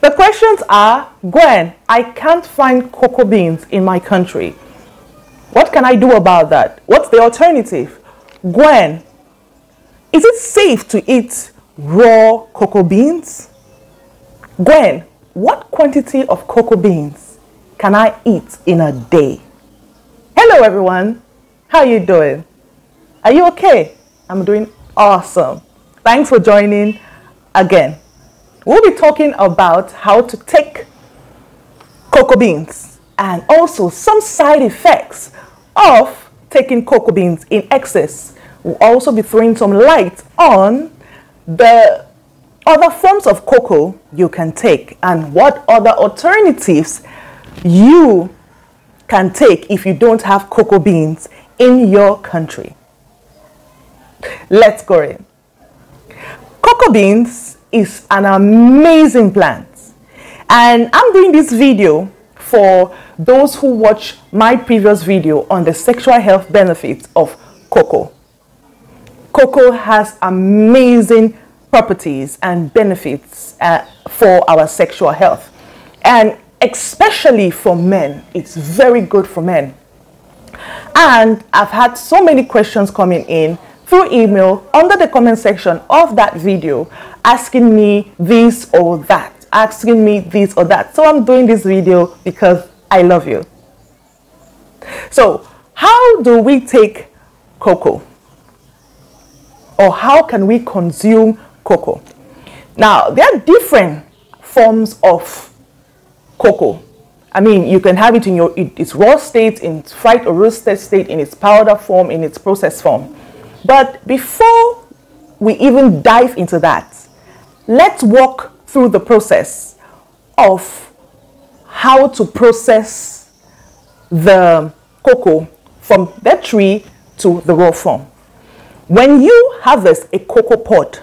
The questions are, Gwen, I can't find cocoa beans in my country. What can I do about that? What's the alternative? Gwen, is it safe to eat raw cocoa beans? Gwen, what quantity of cocoa beans can I eat in a day? Hello everyone, how are you doing? Are you okay? I'm doing awesome. Thanks for joining again. We'll be talking about how to take cocoa beans and also some side effects of taking cocoa beans in excess. We'll also be throwing some light on the other forms of cocoa you can take and what other alternatives you can take if you don't have cocoa beans in your country. Let's go in. Cocoa beans is an amazing plant, and I'm doing this video for those who watch my previous video on the sexual health benefits of cocoa. Cocoa has amazing properties and benefits for our sexual health, and especially for men. It's very good for men. And I've had so many questions coming in through email under the comment section of that video asking me this or that, asking me this or that. So I'm doing this video because I love you. So how do we take cocoa? Or how can we consume cocoa? Now, there are different forms of cocoa. I mean, you can have it in its raw state, in its fried or roasted state, in its powder form, in its processed form. But before we even dive into that, let's walk through the process of how to process the cocoa from the tree to the raw form. When you harvest a cocoa pod,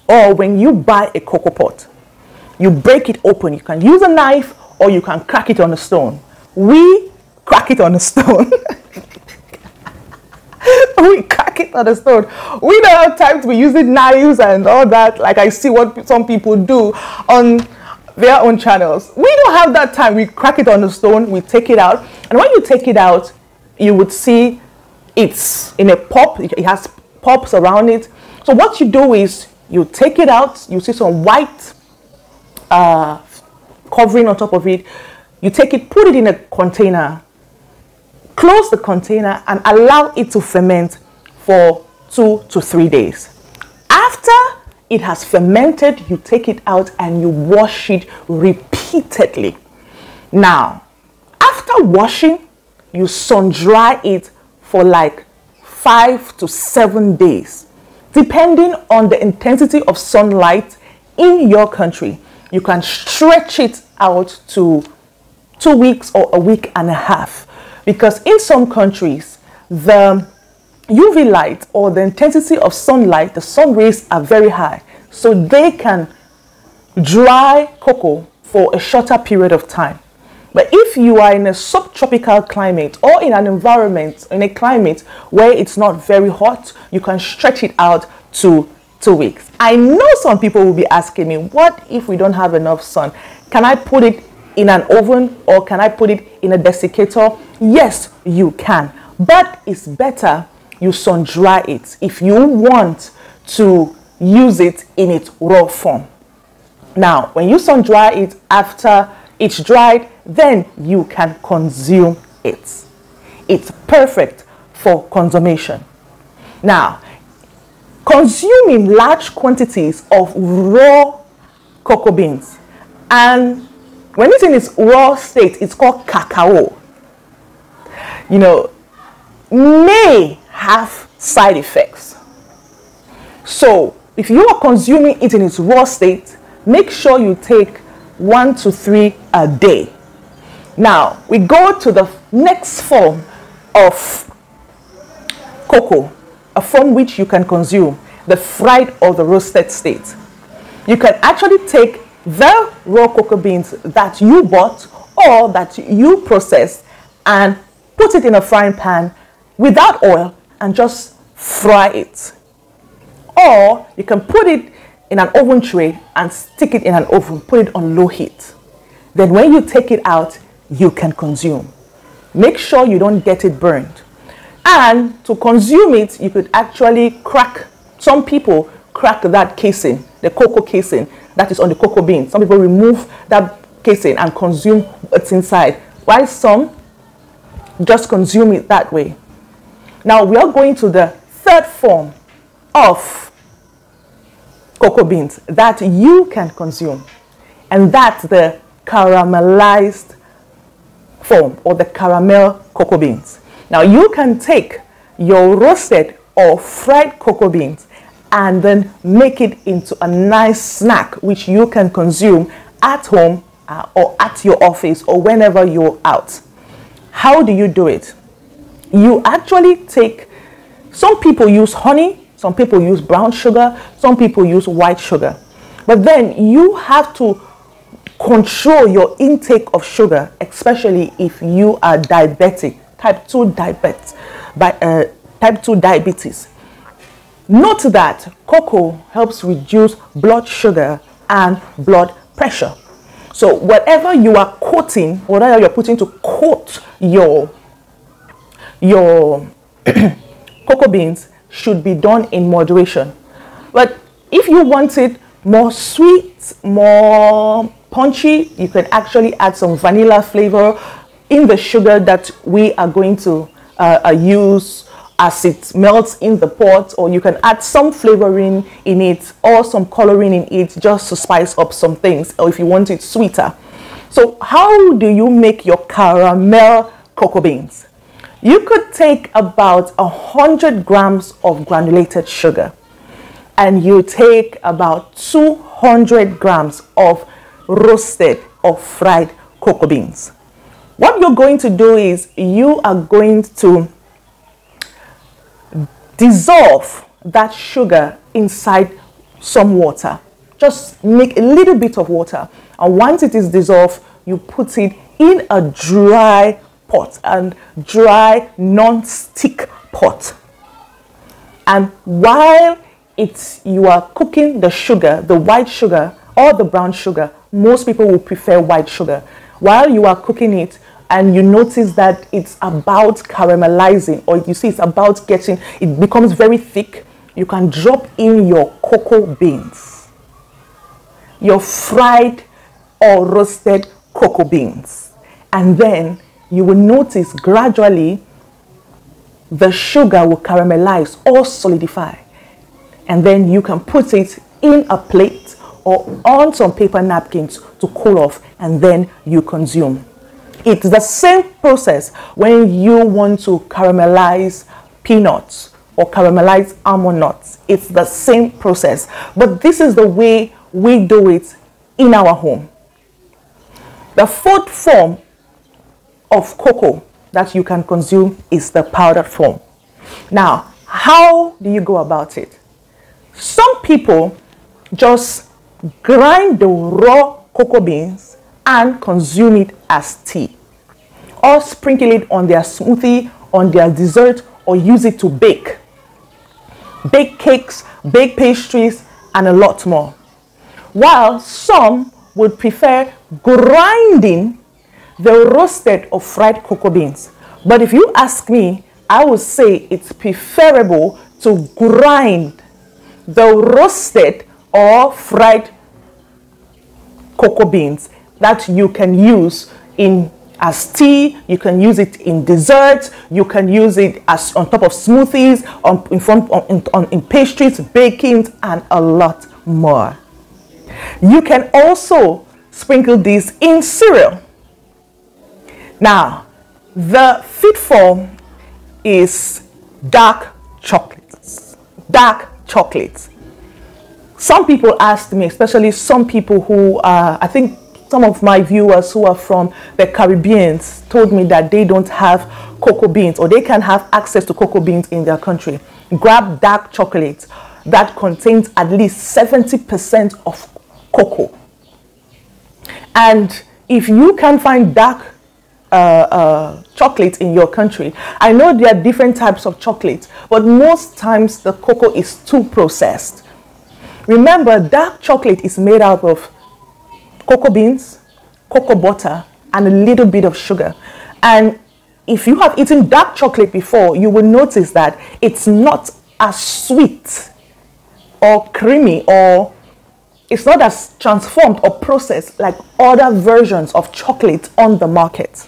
or when you buy a cocoa pod, you break it open. You can use a knife or you can crack it on a stone. We crack it on a stone. We crack it on a stone. We don't have time to be using knives and all that, like I see what some people do on their own channels. We don't have that time. We crack it on the stone, we take it out, and when you take it out, you would see it's in a pulp. It has pulps around it. So what you do is you take it out, you see some white covering on top of it. You take it, put it in a container, close the container and allow it to ferment for 2 to 3 days. After it has fermented, you take it out and you wash it repeatedly. Now, after washing, you sun dry it for like 5 to 7 days, depending on the intensity of sunlight in your country. You can stretch it out to 2 weeks or a week and a half. Because in some countries, the UV light or the intensity of sunlight, the sun rays are very high. So they can dry cocoa for a shorter period of time. But if you are in a subtropical climate or in an environment, in a climate where it's not very hot, you can stretch it out to 2 weeks. I know some people will be asking me, what if we don't have enough sun? Can I put it in an oven or can I put it in a desiccator? Yes, you can, but it's better you sun dry it if you want to use it in its raw form. Now, when you sun dry it after it's dried, then you can consume it. It's perfect for consumption. Now, consuming large quantities of raw cocoa beans, and when it's in its raw state, it's called cacao, may have side effects. So if you are consuming it in its raw state, make sure you take 1 to 3 a day. Now we go to the next form of cocoa, a form which you can consume, the fried or the roasted state. You can actually take the raw cocoa beans that you bought or that you processed and put it in a frying pan without oil and just fry it. Or you can put it in an oven tray and stick it in an oven, put it on low heat. Then when you take it out, you can consume. Make sure you don't get it burned. And to consume it, you could actually crack, some people crack that casing, the cocoa casing that is on the cocoa bean. Some people remove that casing and consume what's inside, while some just consume it that way. Now we are going to the third form of cocoa beans that you can consume, and that's the caramelized form, or the caramel cocoa beans. Now you can take your roasted or fried cocoa beans and then make it into a nice snack which you can consume at home or at your office or whenever you're out. How do you do it? You actually take, some people use honey, some people use brown sugar, some people use white sugar. But then you have to control your intake of sugar, especially if you are diabetic, type 2 diabetes. Note that cocoa helps reduce blood sugar and blood pressure. So whatever you are coating, whatever you're putting to coat your cocoa beans should be done in moderation. But if you want it more sweet, more punchy, you can actually add some vanilla flavor in the sugar that we are going to use as it melts in the pot, or you can add some flavoring in it or some coloring in it just to spice up some things, or if you want it sweeter. So how do you make your caramel cocoa beans? You could take about 100 grams of granulated sugar, and you take about 200 grams of roasted or fried cocoa beans. What you're going to do is you are going to dissolve that sugar inside some water. Just make a little bit of water, and once it is dissolved, you put it in a dry pot, and dry non-stick pot. And while you are cooking the sugar, the white sugar or the brown sugar, most people will prefer white sugar. While you are cooking it and you notice that it's about caramelizing, or you see it's about getting, it becomes very thick, you can drop in your cocoa beans, your fried or roasted cocoa beans, and then you will notice gradually the sugar will caramelize or solidify, and then you can put it in a plate or on some paper napkins to cool off, and then you consume. It's the same process when you want to caramelize peanuts or caramelize almond nuts. It's the same process, but this is the way we do it in our home. The fourth form of cocoa that you can consume is the powdered form. Now, how do you go about it? Some people just grind the raw cocoa beans and consume it as tea, or sprinkle it on their smoothie, on their dessert, or use it to bake cakes, bake pastries, and a lot more. While some would prefer grinding the roasted or fried cocoa beans. But if you ask me, I would say it's preferable to grind the roasted or fried cocoa beans that you can use as tea, you can use it in desserts, you can use it as on top of smoothies, in pastries, bakings, and a lot more. You can also sprinkle these in cereal. Now, the fifth form is dark chocolates. Dark chocolates. Some people asked me, especially some people who I think some of my viewers who are from the Caribbean told me that they don't have cocoa beans, or they can have access to cocoa beans in their country. Grab dark chocolate that contains at least 70% of cocoa. And if you can find dark chocolate in your country, I know there are different types of chocolate, but most times the cocoa is too processed. Remember, dark chocolate is made out of cocoa beans, cocoa butter, and a little bit of sugar. And if you have eaten dark chocolate before, you will notice that it's not as sweet or creamy, or it's not as transformed or processed like other versions of chocolate on the market.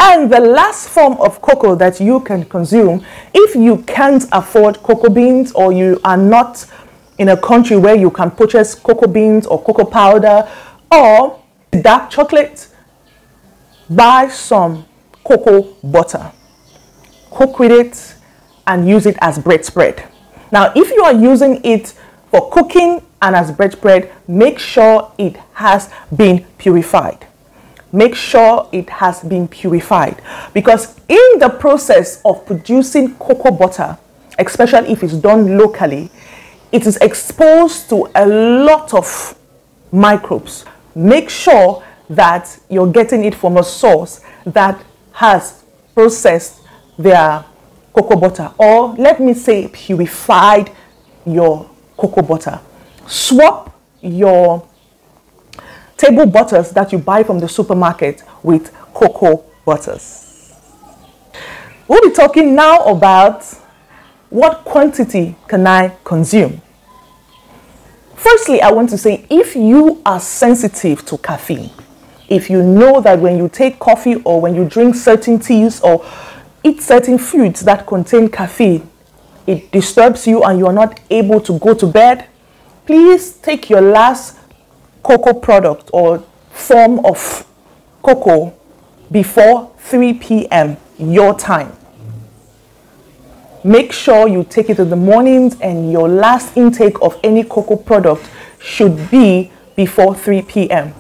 And the last form of cocoa that you can consume, if you can't afford cocoa beans, or you are not in a country where you can purchase cocoa beans or cocoa powder or dark chocolate, buy some cocoa butter, cook with it, and use it as bread spread. Now, if you are using it for cooking and as bread spread, make sure it has been purified. Make sure it has been purified, because in the process of producing cocoa butter, especially if it's done locally, it is exposed to a lot of microbes. Make sure that you're getting it from a source that has processed their cocoa butter, or let me say purified your cocoa butter. Swap your table butters that you buy from the supermarket with cocoa butters. We'll be talking now about what quantity can I consume. Firstly, I want to say, if you are sensitive to caffeine, if you know that when you take coffee or when you drink certain teas or eat certain foods that contain caffeine, it disturbs you and you are not able to go to bed, please take your last cocoa product or form of cocoa before 3 p.m. your time. Make sure you take it in the mornings, and your last intake of any cocoa product should be before 3 p.m.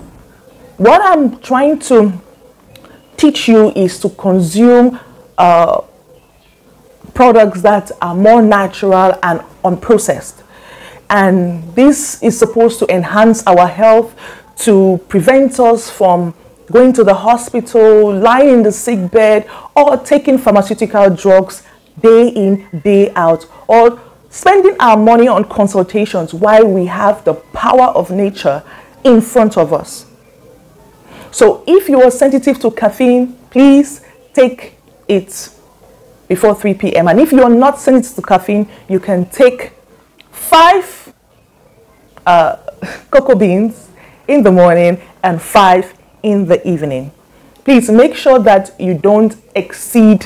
What I'm trying to teach you is to consume products that are more natural and unprocessed. And this is supposed to enhance our health, to prevent us from going to the hospital, lying in the sick bed, or taking pharmaceutical drugs day in, day out, or spending our money on consultations while we have the power of nature in front of us. So if you are sensitive to caffeine, please take it before 3 p.m. And if you are not sensitive to caffeine, you can take 5 cocoa beans in the morning and 5 in the evening. Please make sure that you don't exceed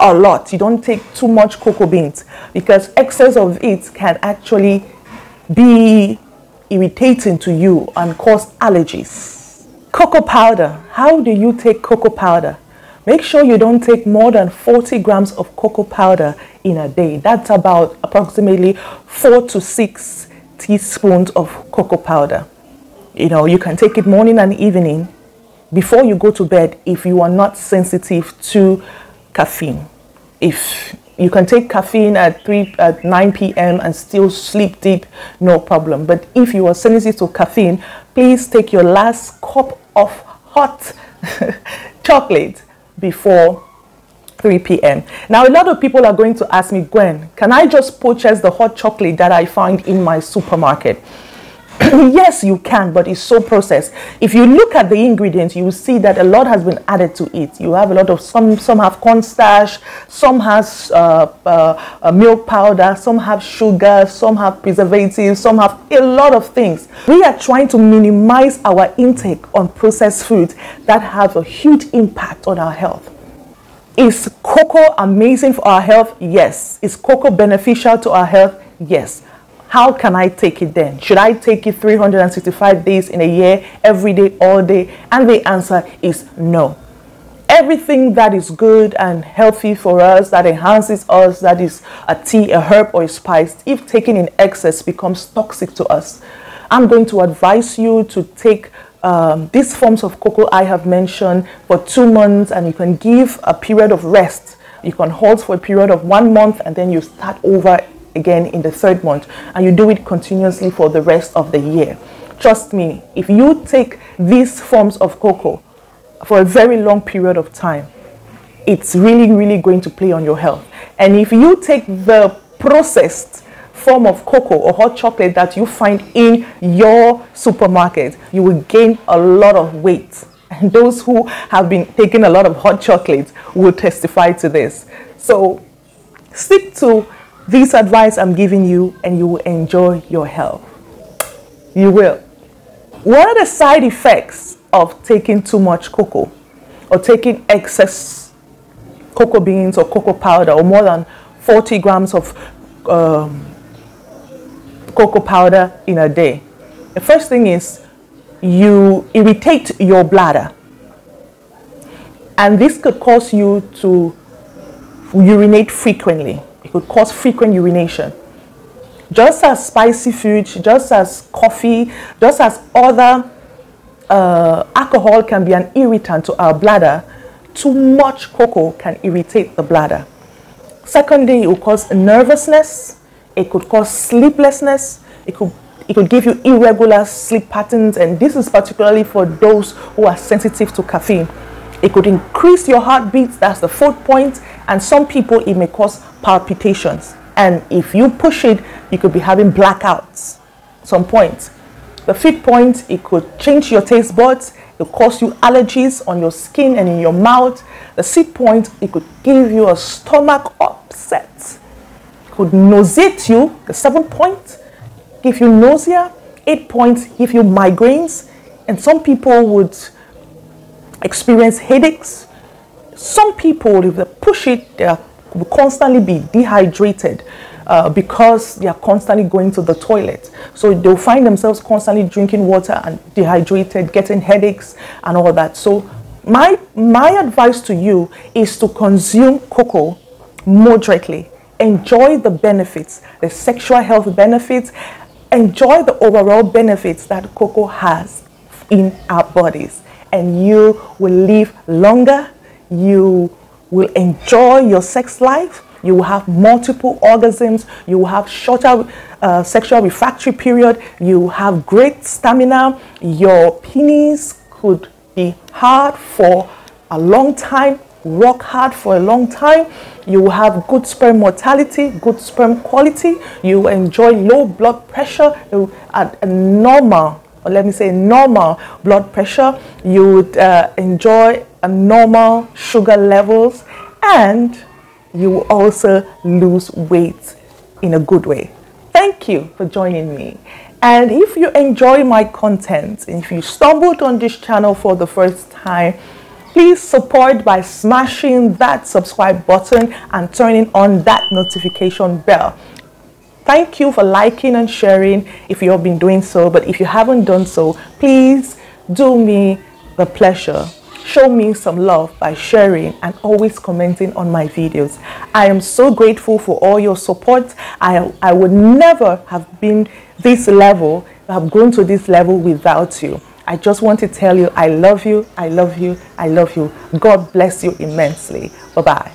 a lot. You don't take too much cocoa beans, because excess of it can actually be irritating to you and cause allergies. Cocoa powder. How do you take cocoa powder? Make sure you don't take more than 40 grams of cocoa powder in a day. That's about approximately 4 to 6 teaspoons of cocoa powder. You can take it morning and evening before you go to bed if you are not sensitive to caffeine. If you can take caffeine at 9 p.m. and still sleep deep, no problem. But if you are sensitive to caffeine, please take your last cup of hot chocolate before 3 p.m. Now, a lot of people are going to ask me, Gwen, can I just purchase the hot chocolate that I find in my supermarket? Yes, you can, but it's so processed. If you look at the ingredients, you will see that a lot has been added to it. You have a lot of, some have cornstarch, some has milk powder, some have sugar, some have preservatives, some have a lot of things. We are trying to minimize our intake on processed foods that have a huge impact on our health. Is cocoa amazing for our health? Yes. Is cocoa beneficial to our health? Yes. How can I take it then? Should I take it 365 days in a year, every day, all day? And the answer is no. Everything that is good and healthy for us, that enhances us, that is a tea, a herb, or a spice, if taken in excess, becomes toxic to us. I'm going to advise you to take these forms of cocoa I have mentioned for 2 months, and you can give a period of rest. You can halt for a period of 1 month, and then you start over again in the 3rd month, and you do it continuously for the rest of the year. Trust me, if you take these forms of cocoa for a very long period of time, it's really going to play on your health. And if you take the processed form of cocoa or hot chocolate that you find in your supermarket, you will gain a lot of weight. And those who have been taking a lot of hot chocolate will testify to this. So stick to this advice I'm giving you and you will enjoy your health. You will. What are the side effects of taking too much cocoa or taking excess cocoa beans or cocoa powder or more than 40 grams of cocoa powder in a day? The first thing is you irritate your bladder, and this could cause you to urinate frequently. It could cause frequent urination. Just as spicy food, just as coffee, just as other alcohol can be an irritant to our bladder, too much cocoa can irritate the bladder. Secondly, it will cause nervousness. It could cause sleeplessness. It could give you irregular sleep patterns, and this is particularly for those who are sensitive to caffeine. It could increase your heartbeat, that's the fourth point, and some people it may cause palpitations. And if you push it, you could be having blackouts at some point. The fifth point, it could change your taste buds. It could cause you allergies on your skin and in your mouth. The sixth point, it could give you a stomach upset. It could nauseate you. The seventh point, give you nausea. 8 points, give you migraines. And some people would experience headaches. Some people, if they push it, they will constantly be dehydrated because they are constantly going to the toilet. So they'll find themselves constantly drinking water and dehydrated, getting headaches and all that. So my advice to you is to consume cocoa moderately. Enjoy the benefits, the sexual health benefits. Enjoy the overall benefits that cocoa has in our bodies, and you will live longer. You will enjoy your sex life. You will have multiple orgasms. You will have shorter sexual refractory period. You will have great stamina. Your penis could be hard for a long time, work hard for a long time. You will have good sperm mortality, good sperm quality. You will enjoy low blood pressure at a normal, or let me say normal blood pressure. You would enjoy a normal sugar levels, and you will also lose weight in a good way. Thank you for joining me. And if you enjoy my content, and if you stumbled on this channel for the first time, please support by smashing that subscribe button and turning on that notification bell. Thank you for liking and sharing if you have been doing so, but if you haven't done so, please do me the pleasure. Show me some love by sharing and always commenting on my videos. I am so grateful for all your support. I would never have been this level, have grown to this level without you. I just want to tell you, I love you, I love you, I love you. God bless you immensely. Bye-bye.